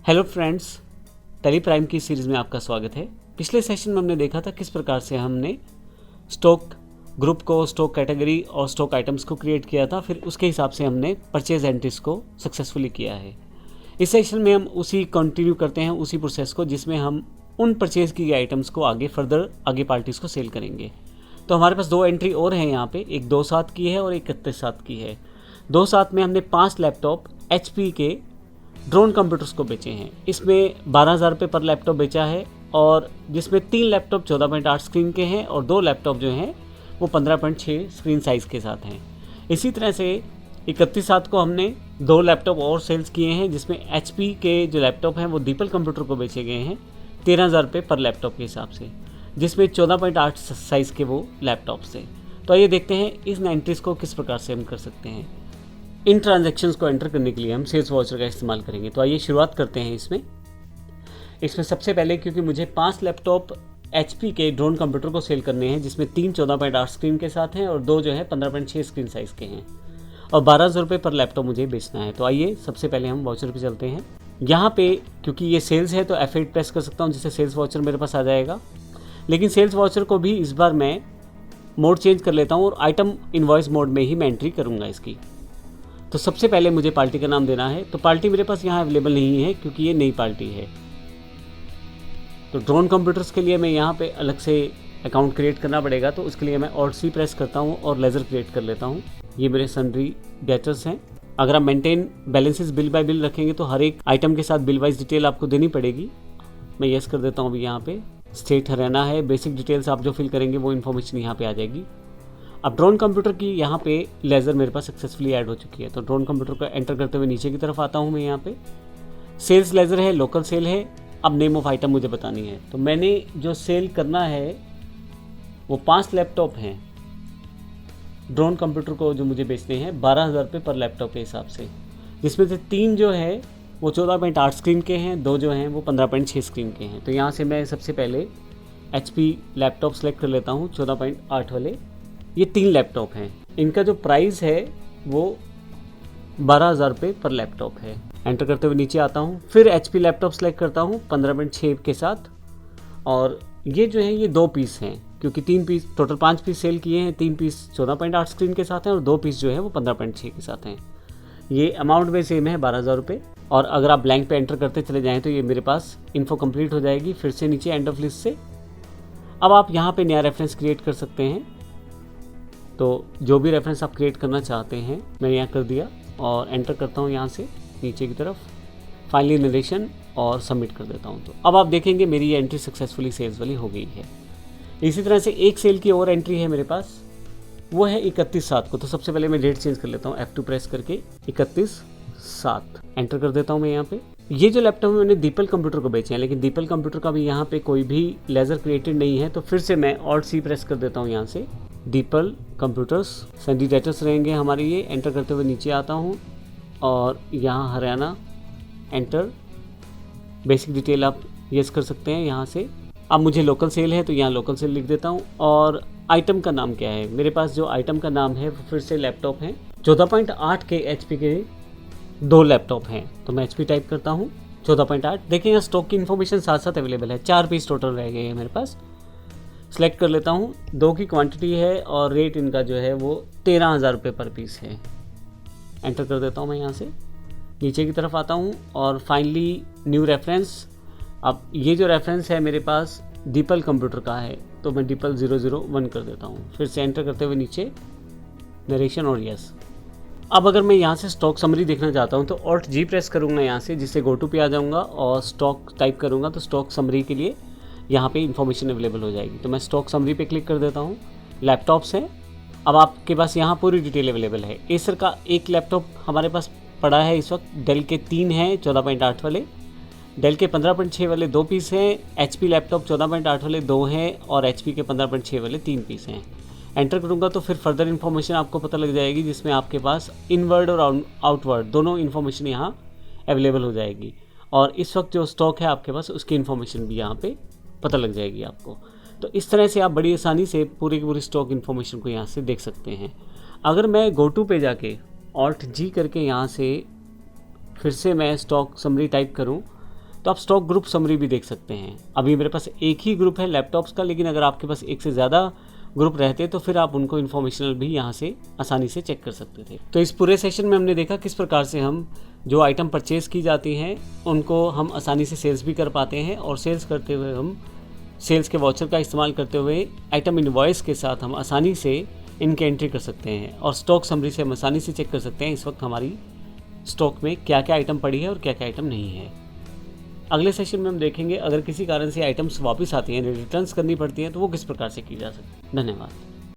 Hello friends, tally prime की series में आपका स्वागत है। पिछले सेशन में हमने देखा था किस प्रकार से हमने स्टॉक ग्रुप को, स्टॉक कैटेगरी और स्टॉक आइटम्स को क्रिएट किया था, फिर उसके हिसाब से हमने परचेज एंट्रीज को सक्सेसफुली किया है। इस सेशन में हम उसी कंटिन्यू करते हैं उसी प्रोसेस को, जिसमें हम उन परचेज की आइटम्स को आगे पार्टीज़ को सेल करेंगे। तो हमारे पास दो एंट्री और हैं यहाँ पे, एक 2/7 की है और एक 31/7 की है। 2/7 में हमने 5 लैपटॉप HP के ड्रोन कंप्यूटर्स को बेचे हैं। इसमें 12,000 रुपये पर लैपटॉप बेचा है, और जिसमें 3 लैपटॉप 14.8 स्क्रीन के हैं और 2 लैपटॉप जो हैं वो 15.6 स्क्रीन साइज़ के साथ हैं। इसी तरह से 31/7 को हमने 2 लैपटॉप और सेल्स किए हैं, जिसमें HP के जो लैपटॉप हैं वो दीपल कंप्यूटर को बेचे गए हैं 13,000 रुपये पर लैपटॉप के हिसाब से, जिसमें 14.8 साइज़ के वो लैपटॉप्स थे। तो आइए देखते हैं इस एंट्रीज़ को किस प्रकार से हम कर सकते हैं। इन ट्रांजैक्शंस को एंटर करने के लिए हम सेल्स वाउचर का इस्तेमाल करेंगे। तो आइए शुरुआत करते हैं इसमें सबसे पहले, क्योंकि मुझे 5 लैपटॉप HP के ड्रोन कंप्यूटर को सेल करने हैं, जिसमें 3 14.8 स्क्रीन के साथ हैं और 2 जो है 15.6 स्क्रीन साइज़ के हैं, और 12,000 रुपये पर लैपटॉप मुझे बेचना है। तो आइए सबसे पहले हम वाउचर पे चलते हैं। यहाँ पे क्योंकि ये सेल्स है तो F8 प्रेस कर सकता हूँ, जिससे सेल्स वाउचर मेरे पास आ जाएगा। लेकिन सेल्स वाउचर को भी इस बार मैं मोड चेंज कर लेता हूँ और आइटम इनवॉइस मोड में ही मैं एंट्री करूँगा इसकी। तो सबसे पहले मुझे पार्टी का नाम देना है। तो पार्टी मेरे पास यहाँ अवेलेबल नहीं है क्योंकि ये नई पार्टी है। तो ड्रोन कंप्यूटर्स के लिए मैं यहाँ पे अलग से अकाउंट क्रिएट करना पड़ेगा, तो उसके लिए मैं Alt+C प्रेस करता हूँ और लेज़र क्रिएट कर लेता हूँ। ये मेरे सन्ड्री डेटर्स हैं। अगर आप maintain balances bill bye bill रखेंगे तो हर एक आइटम के साथ बिल वाइज डिटेल आपको देनी पड़ेगी। मैं येस कर देता हूँ। अभी यहाँ पे स्टेट हरियाणा है। बेसिक डिटेल्स आप जो फिल करेंगे वो इन्फॉर्मेशन यहाँ पे आ जाएगी। अब ड्रोन कंप्यूटर की यहाँ पे लेज़र मेरे पास सक्सेसफुली ऐड हो चुकी है। तो ड्रोन कंप्यूटर को एंटर करते हुए नीचे की तरफ आता हूँ मैं। यहाँ पे सेल्स लेज़र है, लोकल सेल है। अब नेम ऑफ आइटम मुझे बतानी है। तो मैंने जो सेल करना है वो 5 लैपटॉप हैं ड्रोन कंप्यूटर को, जो मुझे बेचने हैं 12,000 रुपये पर लैपटॉप के हिसाब से, जिसमें से 3 जो है वो 14.8 स्क्रीन के हैं, 2 जो हैं वो 15.6 स्क्रीन के हैं। तो यहाँ से मैं सबसे पहले HP लैपटॉप सेलेक्ट कर लेता हूँ 14.8 वाले। ये 3 लैपटॉप हैं। इनका जो प्राइस है वो 12,000 रुपये पर लैपटॉप है। एंटर करते हुए नीचे आता हूँ, फिर HP लैपटॉप सेलेक्ट करता हूँ 15.6 के साथ। और ये जो है ये 2 पीस हैं, क्योंकि 3 पीस टोटल 5 पीस सेल किए हैं। 3 पीस 14.8 स्क्रीन के साथ हैं और 2 पीस जो है वो 15.6 के साथ हैं। ये अमाउंट में सेम है 12,000 रुपये। और अगर आप ब्लैंक पे एंटर करते चले जाएँ तो ये मेरे पास इन्फो कंप्लीट हो जाएगी। फिर से नीचे एंड ऑफ लिस्ट से अब आप यहाँ पर नया रेफरेंस क्रिएट कर सकते हैं। तो जो भी रेफरेंस आप क्रिएट करना चाहते हैं मैंने यहाँ कर दिया और एंटर करता हूँ यहाँ से नीचे की तरफ, फाइनली नरेशन, और सबमिट कर देता हूँ। तो अब आप देखेंगे मेरी ये एंट्री सक्सेसफुली सेल्स वाली हो गई है। इसी तरह से एक सेल की और एंट्री है मेरे पास, वो है 31/7 को। तो सबसे पहले मैं डेट चेंज कर लेता हूँ, F2 प्रेस करके 31/7 एंटर कर देता हूँ मैं यहाँ पे। ये जो लैपटॉप मैंने दीपल कंप्यूटर को बेचे हैं, लेकिन दीपल कंप्यूटर का भी यहाँ पे कोई भी लेज़र क्रिएटेड नहीं है। तो फिर से मैं Alt+C प्रेस कर देता हूँ यहाँ से। दीपल कंप्यूटर्स सन्ड्री डेटर्स रहेंगे हमारे ये। एंटर करते हुए नीचे आता हूँ और यहाँ हरियाणा एंटर। बेसिक डिटेल आप यस कर सकते हैं यहाँ से। अब मुझे लोकल सेल है तो यहाँ लोकल सेल लिख देता हूँ। और आइटम का नाम क्या है मेरे पास, जो आइटम का नाम है वो फिर से लैपटॉप है। 14.8 के HP के 2 लैपटॉप हैं। तो मैं HP टाइप करता हूँ 14.8। देखिए यहाँ स्टॉक की इन्फॉर्मेशन साथ साथ अवेलेबल है। 4 पीस टोटल रह गए हैं मेरे पास। सेलेक्ट कर लेता हूँ। 2 की क्वांटिटी है और रेट इनका जो है वो 13,000 रुपये पर पीस है। एंटर कर देता हूँ मैं यहाँ से। नीचे की तरफ आता हूँ और फाइनली न्यू रेफरेंस। अब ये जो रेफरेंस है मेरे पास दीपल कंप्यूटर का है, तो मैं दीपल 001 कर देता हूँ। फिर से एंटर करते हुए नीचे नरेशन और यस। अब अगर मैं यहाँ से स्टॉक समरी देखना चाहता हूँ तो Alt+G प्रेस करूँगा यहाँ से, जिससे गो टू पे आ जाऊँगा और स्टॉक टाइप करूँगा तो स्टॉक समरी के लिए यहाँ पे इन्फॉर्मेशन अवेलेबल हो जाएगी। तो मैं स्टॉक समरी पे क्लिक कर देता हूँ। लैपटॉप्स हैं, अब आपके पास यहाँ पूरी डिटेल अवेलेबल है। एसर का एक लैपटॉप हमारे पास पड़ा है इस वक्त। डेल के 3 हैं 14.8 वाले, डेल के 15.6 वाले 2 पीस हैं, HP लैपटॉप 14.8 वाले 2 हैं और HP के 15.6 वाले 3 पीस हैं। एंटर करूँगा तो फिर फर्दर इन्फॉर्मेशन आपको पता लग जाएगी, जिसमें आपके पास इनवर्ड और आउटवर्ड दोनों इन्फॉर्मेशन यहाँ अवेलेबल हो जाएगी। और इस वक्त जो स्टॉक है आपके पास उसकी इन्फॉर्मेशन भी यहाँ पे पता लग जाएगी आपको। तो इस तरह से आप बड़ी आसानी से पूरी की पूरी स्टॉक इन्फॉर्मेशन को यहाँ से देख सकते हैं। अगर मैं गो टू पे जाके Alt+G करके यहाँ से फिर से मैं स्टॉक समरी टाइप करूँ तो आप स्टॉक ग्रुप समरी भी देख सकते हैं। अभी मेरे पास एक ही ग्रुप है लैपटॉप्स का, लेकिन अगर आपके पास एक से ज़्यादा ग्रुप रहते तो फिर आप उनको इन्फॉर्मेशनल भी यहाँ से आसानी से चेक कर सकते थे। तो इस पूरे सेशन में हमने देखा किस प्रकार से हम जो आइटम परचेज़ की जाती हैं उनको हम आसानी से सेल्स भी कर पाते हैं, और सेल्स करते हुए हम सेल्स के वाउचर का इस्तेमाल करते हुए आइटम इनवॉइस के साथ हम आसानी से इनके एंट्री कर सकते हैं, और स्टॉक समरी से हम आसानी से चेक कर सकते हैं इस वक्त हमारी स्टॉक में क्या क्या आइटम पड़ी है और क्या क्या आइटम नहीं है। अगले सेशन में हम देखेंगे अगर किसी कारण से आइटम्स वापस आती हैं, रिटर्न्स करनी पड़ती हैं, तो वो किस प्रकार से की जा सकती है। धन्यवाद।